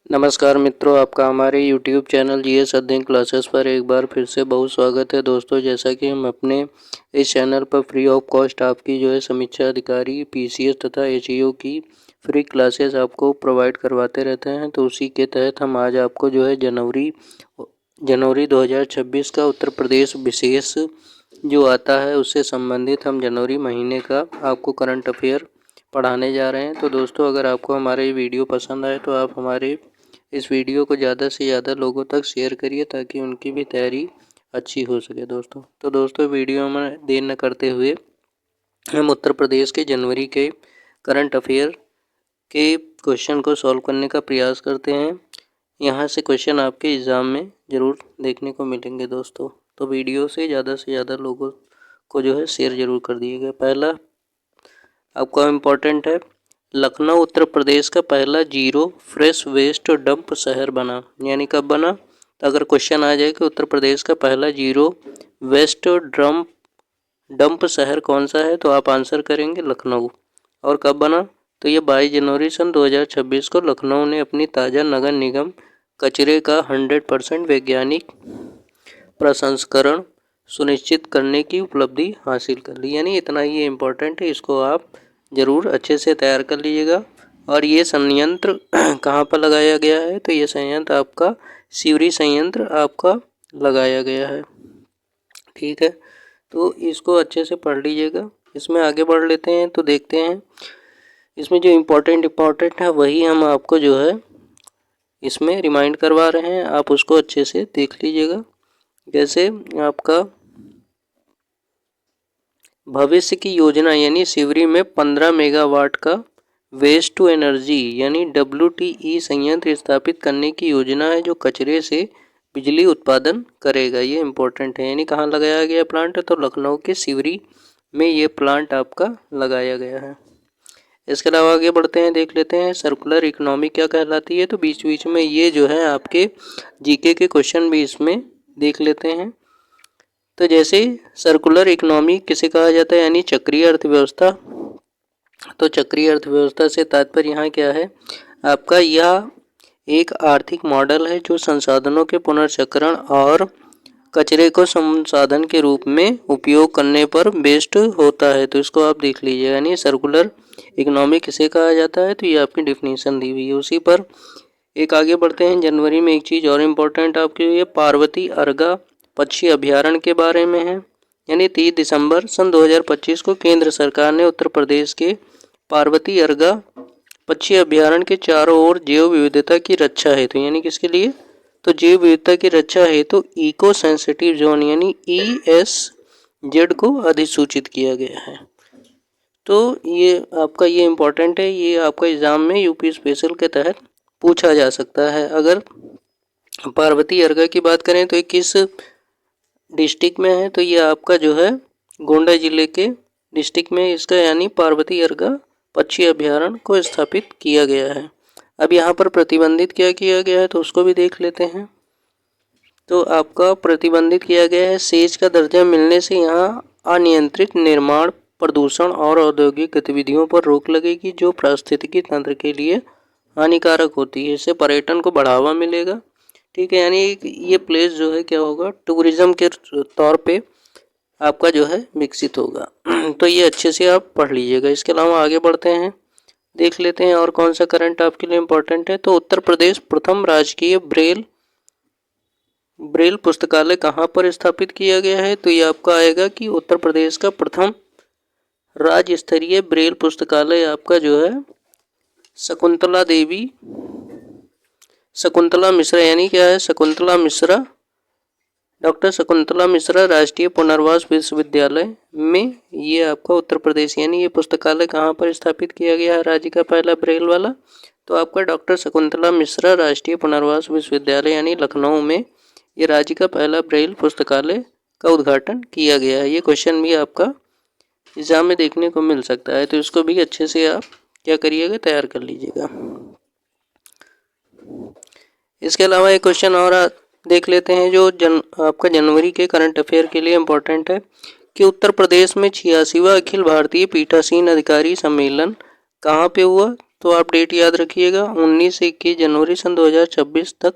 नमस्कार मित्रों, आपका हमारे YouTube चैनल जीएस अध्ययन क्लासेस पर एक बार फिर से बहुत स्वागत है। दोस्तों, जैसा कि हम अपने इस चैनल पर फ्री ऑफ कॉस्ट आपकी समीक्षा अधिकारी पीसीएस तथा एचईओ की फ्री क्लासेस आपको प्रोवाइड करवाते रहते हैं। तो उसी के तहत हम आज आपको जनवरी 2026 का उत्तर प्रदेश विशेष जो आता है उससे संबंधित हम जनवरी महीने का आपको करंट अफेयर पढ़ाने जा रहे हैं। तो दोस्तों, अगर आपको हमारे वीडियो पसंद आए तो आप हमारे इस वीडियो को ज़्यादा से ज़्यादा लोगों तक शेयर करिए ताकि उनकी भी तैयारी अच्छी हो सके दोस्तों। तो दोस्तों, वीडियो में देर न करते हुए हम उत्तर प्रदेश के जनवरी के करंट अफेयर के क्वेश्चन को सॉल्व करने का प्रयास करते हैं। यहाँ से क्वेश्चन आपके एग्ज़ाम में ज़रूर देखने को मिलेंगे दोस्तों। तो वीडियो से ज़्यादा लोगों को शेयर ज़रूर कर दिएगा। पहला आपका इम्पोर्टेंट है, लखनऊ उत्तर प्रदेश का पहला जीरो फ्रेश वेस्ट डंप शहर बना। यानी कब बना? तो अगर क्वेश्चन आ जाए कि उत्तर प्रदेश का पहला जीरो वेस्ट डंप शहर कौन सा है, तो आप आंसर करेंगे लखनऊ। और कब बना? तो ये 22 जनवरी सन 2026 को लखनऊ ने अपनी ताज़ा नगर निगम कचरे का 100% वैज्ञानिक प्रसंस्करण सुनिश्चित करने की उपलब्धि हासिल कर ली। यानी इतना ही इम्पोर्टेंट है, इसको आप ज़रूर अच्छे से तैयार कर लीजिएगा। और ये संयंत्र कहाँ पर लगाया गया है? तो ये संयंत्र आपका सिवरी संयंत्र आपका लगाया गया है। ठीक है, तो इसको अच्छे से पढ़ लीजिएगा। इसमें आगे बढ़ लेते हैं तो देखते हैं इसमें जो इम्पोर्टेंट है वही हम आपको इसमें रिमाइंड करवा रहे हैं। आप उसको अच्छे से देख लीजिएगा। जैसे आपका भविष्य की योजना यानी सिवरी में 15 मेगावाट का वेस्ट टू एनर्जी यानी WTE संयंत्र स्थापित करने की योजना है जो कचरे से बिजली उत्पादन करेगा। ये इम्पोर्टेंट है। यानी कहाँ लगाया गया प्लांट है? तो लखनऊ के सिवरी में ये प्लांट आपका लगाया गया है। इसके अलावा आगे बढ़ते हैं, देख लेते हैं सर्कुलर इकोनॉमी क्या कहलाती है। तो बीच बीच में ये आपके जीके के क्वेश्चन भी इसमें देख लेते हैं। तो जैसे सर्कुलर इकोनॉमी किसे कहा जाता है, यानी चक्रीय अर्थव्यवस्था। तो चक्रीय अर्थव्यवस्था से तात्पर्य यहाँ क्या है आपका? यह एक आर्थिक मॉडल है जो संसाधनों के पुनर्चक्रण और कचरे को संसाधन के रूप में उपयोग करने पर बेस्ड होता है। तो इसको आप देख लीजिए, यानी सर्कुलर इकोनॉमी किसे कहा जाता है, तो ये आपकी डिफिनीशन दी हुई है। उसी पर एक आगे बढ़ते हैं। जनवरी में एक चीज़ और इम्पोर्टेंट आपके लिए पार्वती अर्गा पक्षी अभ्यारण्य के बारे में है। यानी 30 दिसंबर सन 2025 को केंद्र सरकार ने उत्तर प्रदेश के पार्वती अर्गा पक्षी अभ्यारण्य के चारों ओर जैव विविधता की रक्षा हेतु, यानी किसके लिए? तो जैव विविधता की रक्षा हेतु इको सेंसिटिव जोन यानी ESZ को अधिसूचित किया गया है। तो ये आपका इम्पोर्टेंट है। ये आपका एग्जाम में यूपी स्पेशल के तहत पूछा जा सकता है। अगर पार्वती अर्गा की बात करें तो ये किस डिस्ट्रिक्ट में है? तो ये आपका गोंडा जिले के डिस्ट्रिक्ट में इसका यानी पार्वती अर्गा पक्षी अभ्यारण्य को स्थापित किया गया है। अब यहाँ पर प्रतिबंधित क्या किया गया है तो उसको भी देख लेते हैं। तो आपका प्रतिबंधित किया गया है सेज का दर्जा मिलने से यहाँ अनियंत्रित निर्माण, प्रदूषण और औद्योगिक गतिविधियों पर रोक लगेगी जो पारिस्थितिकी तंत्र के लिए हानिकारक होती है। इससे पर्यटन को बढ़ावा मिलेगा। ठीक है, यानी ये प्लेस क्या होगा, टूरिज्म के तौर पे आपका विकसित होगा। तो ये अच्छे से आप पढ़ लीजिएगा। इसके अलावा आगे बढ़ते हैं, देख लेते हैं और कौन सा करंट आपके लिए इम्पोर्टेंट है। तो उत्तर प्रदेश प्रथम राजकीय ब्रेल पुस्तकालय कहाँ पर स्थापित किया गया है? तो ये आपका आएगा कि उत्तर प्रदेश का प्रथम राज्य स्तरीय ब्रेल पुस्तकालय आपका शकुंतला मिश्रा यानी क्या है, शकुंतला मिश्रा, डॉक्टर शकुंतला मिश्रा राष्ट्रीय पुनर्वास विश्वविद्यालय में ये आपका उत्तर प्रदेश यानी ये पुस्तकालय कहाँ पर स्थापित किया गया है राज्य का पहला ब्रेल वाला? तो आपका डॉक्टर शकुंतला मिश्रा राष्ट्रीय पुनर्वास विश्वविद्यालय यानी लखनऊ में ये राज्य का पहला ब्रेल पुस्तकालय का उद्घाटन किया गया है। ये क्वेश्चन भी आपका एग्जाम में देखने को मिल सकता है। तो इसको भी अच्छे से आप क्या करिएगा, तैयार कर लीजिएगा। इसके अलावा एक क्वेश्चन और देख लेते हैं जो आपका जनवरी के करंट अफेयर के लिए इम्पोर्टेंट है कि उत्तर प्रदेश में 86वां अखिल भारतीय पीठासीन अधिकारी सम्मेलन कहाँ पे हुआ? तो आप डेट याद रखिएगा 19 से 21 जनवरी सन 2026 तक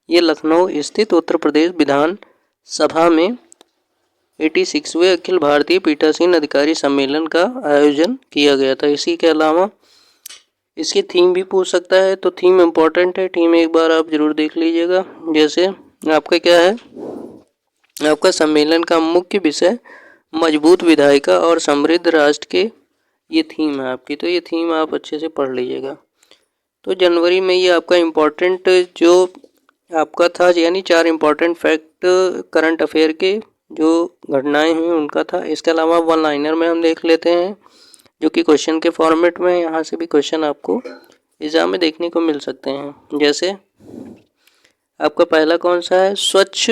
ये लखनऊ स्थित उत्तर प्रदेश विधान सभा में 86वें अखिल भारतीय पीठासीन अधिकारी सम्मेलन का आयोजन किया गया था। इसी के अलावा इसकी थीम भी पूछ सकता है, तो थीम इम्पोर्टेंट है, थीम एक बार आप जरूर देख लीजिएगा। जैसे आपका क्या है, आपका सम्मेलन का मुख्य विषय मजबूत विधायिका और समृद्ध राष्ट्र के, ये थीम है आपकी, तो ये थीम आप अच्छे से पढ़ लीजिएगा। तो जनवरी में ये आपका इम्पोर्टेंट जो आपका था, यानी 4 इम्पोर्टेंट फैक्ट करंट अफेयर के जो घटनाएं हुई उनका था। इसके अलावा वन लाइनर में हम देख लेते हैं जो कि क्वेश्चन के फॉर्मेट में, यहाँ से भी क्वेश्चन आपको एग्जाम में देखने को मिल सकते हैं। जैसे आपका पहला कौन सा है, स्वच्छ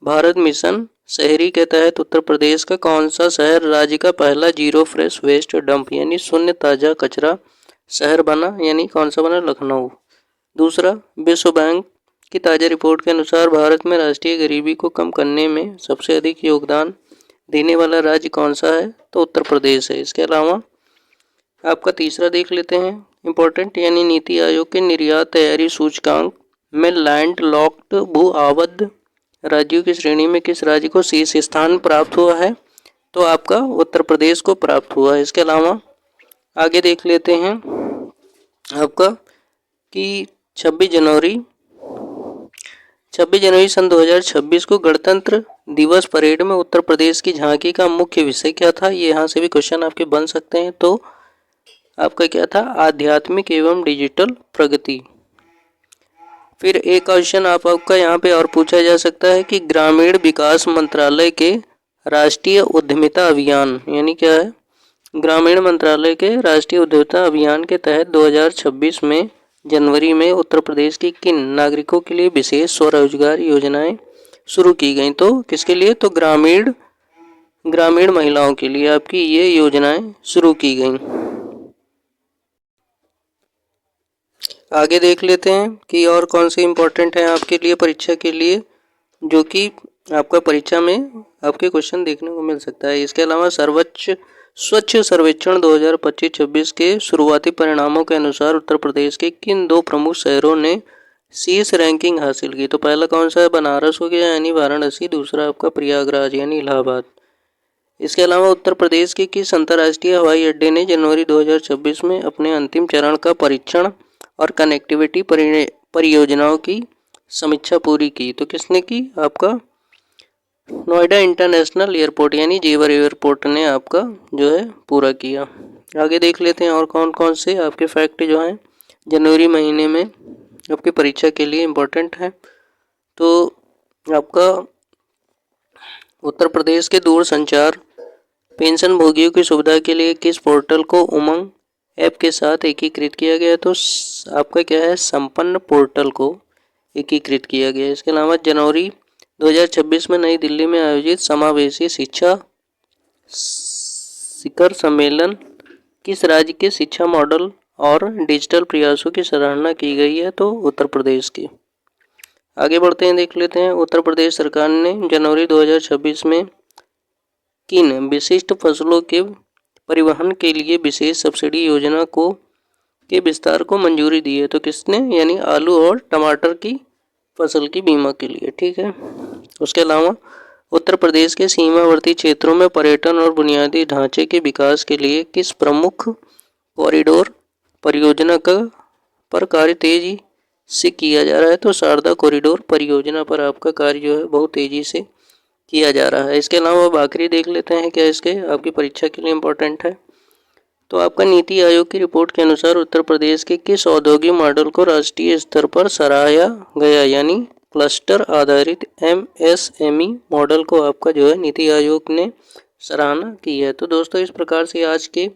भारत मिशन शहरी के तहत उत्तर प्रदेश का कौन सा शहर राज्य का पहला जीरो फ्रेश वेस्ट डंप यानी शून्य ताज़ा कचरा शहर बना, यानी कौन सा बना, लखनऊ। दूसरा, विश्व बैंक की ताज़ा रिपोर्ट के अनुसार भारत में राष्ट्रीय गरीबी को कम करने में सबसे अधिक योगदान देने वाला राज्य कौन सा है, तो उत्तर प्रदेश है। इसके अलावा आपका तीसरा देख लेते हैं इम्पोर्टेंट, यानी नीति आयोग के निर्यात तैयारी सूचकांक में लैंड लॉक्ड भू आवद्ध राज्यों की श्रेणी में किस राज्य को शीर्ष स्थान प्राप्त हुआ है, तो आपका उत्तर प्रदेश को प्राप्त हुआ है। इसके अलावा आगे देख लेते हैं आपका कि 26 जनवरी सन 2026 को गणतंत्र दिवस परेड में उत्तर प्रदेश की झांकी का मुख्य विषय क्या था, ये यहाँ से भी क्वेश्चन आपके बन सकते हैं। तो आपका क्या था, आध्यात्मिक एवं डिजिटल प्रगति। फिर एक क्वेश्चन आपका यहाँ पे और पूछा जा सकता है कि ग्रामीण विकास मंत्रालय के राष्ट्रीय उद्यमिता अभियान, यानी क्या है, ग्रामीण मंत्रालय के राष्ट्रीय उद्यमिता अभियान के तहत 2026 में जनवरी में उत्तर प्रदेश की किन नागरिकों के लिए विशेष स्वरोजगार योजनाएं शुरू की गई, तो किसके लिए, तो ग्रामीण महिलाओं के लिए आपकी ये योजनाएं शुरू की गई। आगे देख लेते हैं कि और कौन से इम्पोर्टेंट है आपके लिए परीक्षा के लिए, जो कि आपका परीक्षा में आपके क्वेश्चन देखने को मिल सकता है। इसके अलावा स्वच्छ सर्वेक्षण 2025-26 के शुरुआती परिणामों के अनुसार उत्तर प्रदेश के किन 2 प्रमुख शहरों ने शीर्ष रैंकिंग हासिल की, तो पहला कौन सा है, बनारस हो गया यानी वाराणसी, दूसरा आपका प्रयागराज यानी इलाहाबाद। इसके अलावा उत्तर प्रदेश के किस अंतर्राष्ट्रीय हवाई अड्डे ने जनवरी 2026 में अपने अंतिम चरण का परीक्षण और कनेक्टिविटी परियोजनाओं की समीक्षा पूरी की, तो किसने की, आपका नोएडा इंटरनेशनल एयरपोर्ट यानी जेवर एयरपोर्ट ने आपका जो है पूरा किया। आगे देख लेते हैं और कौन कौन से आपके फैक्ट जो हैं जनवरी महीने में आपकी परीक्षा के लिए इम्पोर्टेंट है। तो आपका उत्तर प्रदेश के दूरसंचार पेंशन भोगियों की सुविधा के लिए किस पोर्टल को उमंग ऐप के साथ एकीकृत किया गया, तो आपका क्या है, संपन्न पोर्टल को एकीकृत किया गया। इसके अलावा जनवरी 2026 में नई दिल्ली में आयोजित समावेशी शिक्षा शिखर सम्मेलन किस राज्य के शिक्षा मॉडल और डिजिटल प्रयासों की सराहना की गई है, तो उत्तर प्रदेश की। आगे बढ़ते हैं, देख लेते हैं उत्तर प्रदेश सरकार ने जनवरी 2026 में किन विशिष्ट फसलों के परिवहन के लिए विशेष सब्सिडी योजना के विस्तार को मंजूरी दी है, तो किसने, यानी आलू और टमाटर की फसल की बीमा के लिए, ठीक है। उसके अलावा उत्तर प्रदेश के सीमावर्ती क्षेत्रों में पर्यटन और बुनियादी ढांचे के विकास के लिए किस प्रमुख कॉरिडोर परियोजना पर कार्य तेजी से किया जा रहा है, तो शारदा कॉरिडोर परियोजना पर आपका कार्य जो है बहुत तेजी से किया जा रहा है। इसके अलावा अब आखिरी देख लेते हैं क्या इसके आपकी परीक्षा के लिए इम्पोर्टेंट है। तो आपका नीति आयोग की रिपोर्ट के अनुसार उत्तर प्रदेश के किस औद्योगिक मॉडल को राष्ट्रीय स्तर पर सराहा गया, यानी क्लस्टर आधारित MSME मॉडल को आपका जो है नीति आयोग ने सराहना की है। तो दोस्तों इस प्रकार से आज के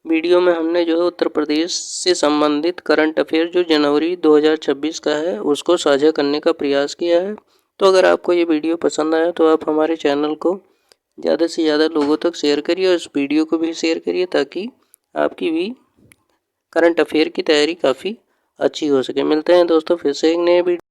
वीडियो में हमने जो है उत्तर प्रदेश से संबंधित करंट अफेयर जो जनवरी 2026 का है उसको साझा करने का प्रयास किया है। तो अगर आपको ये वीडियो पसंद आया तो आप हमारे चैनल को ज़्यादा से ज़्यादा लोगों तक शेयर करिए और इस वीडियो को भी शेयर करिए ताकि आपकी भी करंट अफेयर की तैयारी काफ़ी अच्छी हो सके। मिलते हैं दोस्तों फिर से एक नए वीडियो